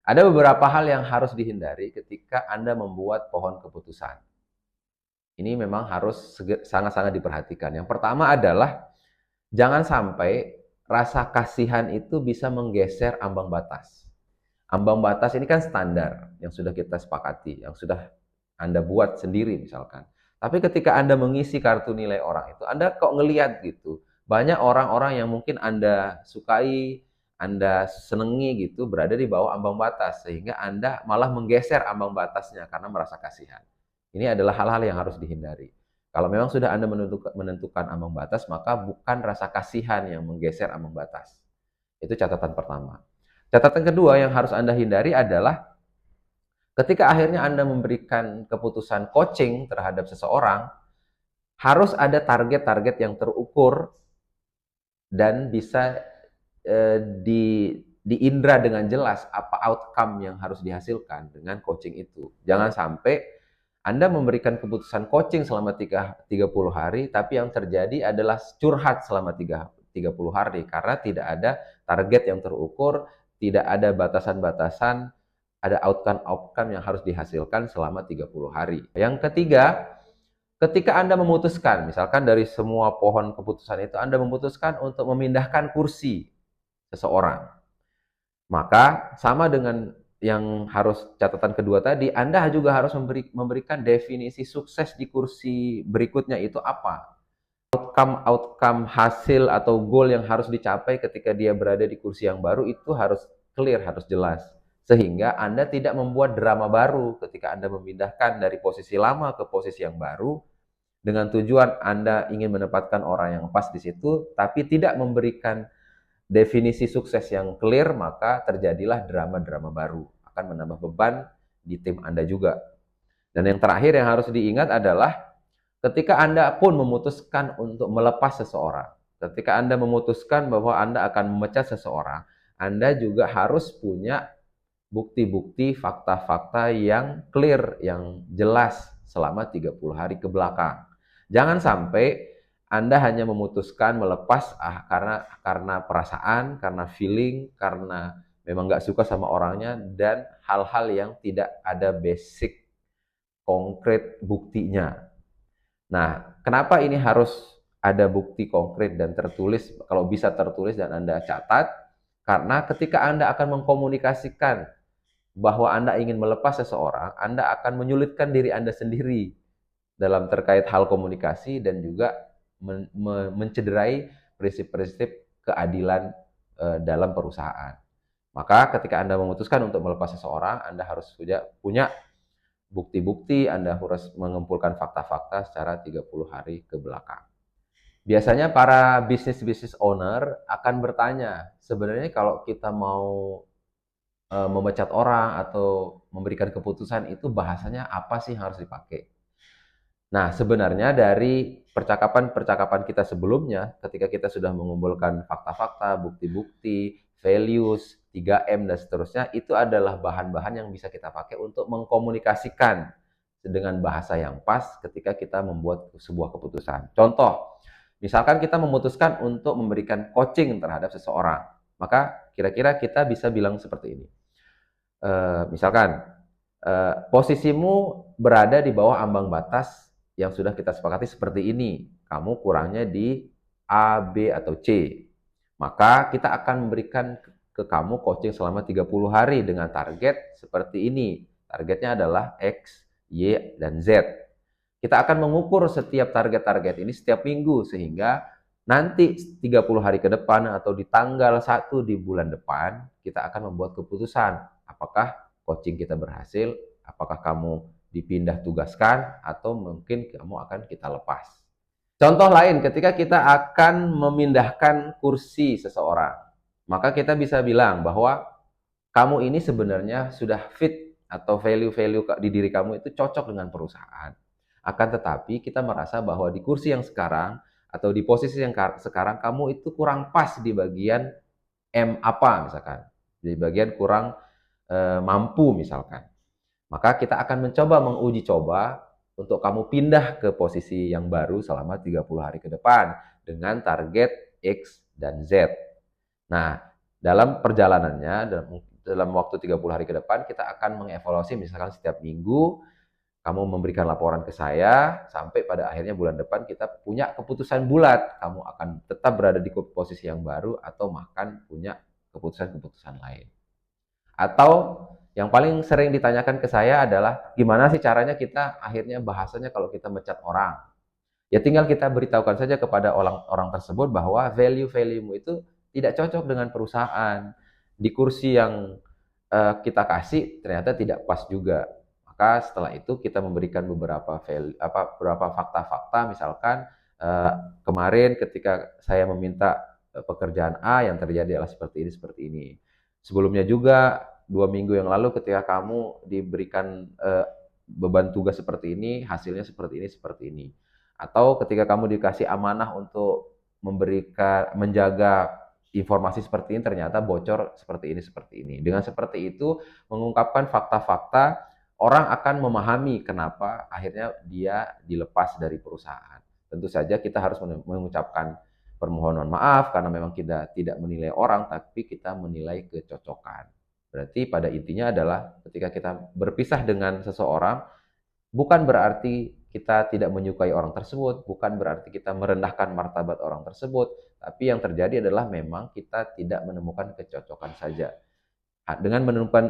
Ada beberapa hal yang harus dihindari ketika Anda membuat pohon keputusan. Ini memang harus sangat-sangat diperhatikan. Yang pertama adalah jangan sampai rasa kasihan itu bisa menggeser ambang batas. Ambang batas ini kan standar yang sudah kita sepakati, yang sudah Anda buat sendiri misalkan. Tapi ketika Anda mengisi kartu nilai orang itu, Anda kok ngelihat gitu. Banyak orang-orang yang mungkin Anda sukai, Anda senengi gitu, berada di bawah ambang batas. Sehingga Anda malah menggeser ambang batasnya karena merasa kasihan. Ini adalah hal-hal yang harus dihindari. Kalau memang sudah Anda menentukan ambang batas, maka bukan rasa kasihan yang menggeser ambang batas. Itu catatan pertama. Catatan kedua yang harus Anda hindari adalah ketika akhirnya Anda memberikan keputusan coaching terhadap seseorang, harus ada target-target yang terukur dan bisa diindra dengan jelas apa outcome yang harus dihasilkan dengan coaching itu. Jangan sampai Anda memberikan keputusan coaching selama 30 hari, tapi yang terjadi adalah curhat selama 30 hari karena tidak ada target yang terukur, tidak ada batasan-batasan, ada outcome-outcome yang harus dihasilkan selama 30 hari. Yang ketiga, ketika Anda memutuskan, misalkan dari semua pohon keputusan itu, Anda memutuskan untuk memindahkan kursi seseorang. Maka sama dengan yang harus catatan kedua tadi, Anda juga harus memberikan definisi sukses di kursi berikutnya itu apa. Outcome hasil atau goal yang harus dicapai ketika dia berada di kursi yang baru itu harus clear, harus jelas. Sehingga Anda tidak membuat drama baru ketika Anda memindahkan dari posisi lama ke posisi yang baru, dengan tujuan Anda ingin menempatkan orang yang pas di situ, tapi tidak memberikan definisi sukses yang clear, maka terjadilah drama-drama baru. Akan menambah beban di tim Anda juga. Dan yang terakhir yang harus diingat adalah ketika Anda pun memutuskan untuk melepas seseorang, ketika Anda memutuskan bahwa Anda akan memecat seseorang, Anda juga harus punya bukti-bukti, fakta-fakta yang clear, yang jelas selama 30 hari ke belakang. Jangan sampai Anda hanya memutuskan melepas karena perasaan, karena feeling, karena memang nggak suka sama orangnya, dan hal-hal yang tidak ada basic konkret buktinya. Nah, kenapa ini harus ada bukti konkret dan tertulis, kalau bisa tertulis dan Anda catat? Karena ketika Anda akan mengkomunikasikan bahwa Anda ingin melepas seseorang, Anda akan menyulitkan diri Anda sendiri dalam terkait hal komunikasi dan juga mencederai prinsip-prinsip keadilan dalam perusahaan. Maka ketika Anda memutuskan untuk melepas seseorang, Anda harus punya bukti-bukti, Anda harus mengumpulkan fakta-fakta secara 30 hari ke belakang. Biasanya para bisnis owner akan bertanya, sebenarnya kalau kita mau memecat orang atau memberikan keputusan itu bahasanya apa sih yang harus dipakai? Nah, sebenarnya dari percakapan-percakapan kita sebelumnya, ketika kita sudah mengumpulkan fakta-fakta, bukti-bukti, values, 3M, dan seterusnya, itu adalah bahan-bahan yang bisa kita pakai untuk mengkomunikasikan dengan bahasa yang pas ketika kita membuat sebuah keputusan. Contoh, misalkan kita memutuskan untuk memberikan coaching terhadap seseorang, maka kira-kira kita bisa bilang seperti ini. Misalkan, posisimu berada di bawah ambang batas yang sudah kita sepakati seperti ini. Kamu kurangnya di A, B, atau C. Maka kita akan memberikan ke kamu coaching selama 30 hari dengan target seperti ini. Targetnya adalah X, Y, dan Z. Kita akan mengukur setiap target-target ini setiap minggu sehingga nanti 30 hari ke depan atau di tanggal 1 di bulan depan kita akan membuat keputusan apakah coaching kita berhasil, apakah kamu dipindah tugaskan, atau mungkin kamu akan kita lepas. Contoh lain, ketika kita akan memindahkan kursi seseorang, maka kita bisa bilang bahwa kamu ini sebenarnya sudah fit atau value-value di diri kamu itu cocok dengan perusahaan. Akan tetapi kita merasa bahwa di kursi yang sekarang atau di posisi yang sekarang kamu itu kurang pas di bagian M apa misalkan. Di bagian kurang mampu misalkan. Maka kita akan mencoba menguji coba untuk kamu pindah ke posisi yang baru selama 30 hari ke depan dengan target X dan Z. Nah, dalam perjalanannya dalam waktu 30 hari ke depan kita akan mengevaluasi misalkan setiap minggu kamu memberikan laporan ke saya sampai pada akhirnya bulan depan kita punya keputusan bulat. Kamu akan tetap berada di posisi yang baru atau makan punya keputusan-keputusan lain. Atau yang paling sering ditanyakan ke saya adalah gimana sih caranya kita akhirnya bahasanya kalau kita mecat orang. Ya tinggal kita beritahukan saja kepada orang tersebut bahwa value-value-mu itu tidak cocok dengan perusahaan. Di kursi yang kita kasih ternyata tidak pas juga. Maka setelah itu kita memberikan beberapa fakta-fakta, misalkan kemarin ketika saya meminta pekerjaan A yang terjadi adalah seperti ini. Sebelumnya juga 2 minggu yang lalu ketika kamu diberikan beban tugas seperti ini, hasilnya seperti ini. Atau ketika kamu dikasih amanah untuk menjaga informasi seperti ini ternyata bocor seperti ini. Dengan seperti itu mengungkapkan fakta-fakta, orang akan memahami kenapa akhirnya dia dilepas dari perusahaan. Tentu saja kita harus mengucapkan permohonan maaf karena memang kita tidak menilai orang tapi kita menilai kecocokan. Berarti pada intinya adalah ketika kita berpisah dengan seseorang bukan berarti kita tidak menyukai orang tersebut, bukan berarti kita merendahkan martabat orang tersebut, tapi yang terjadi adalah memang kita tidak menemukan kecocokan saja. Dengan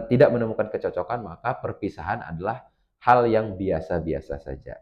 tidak menemukan kecocokan, maka perpisahan adalah hal yang biasa-biasa saja.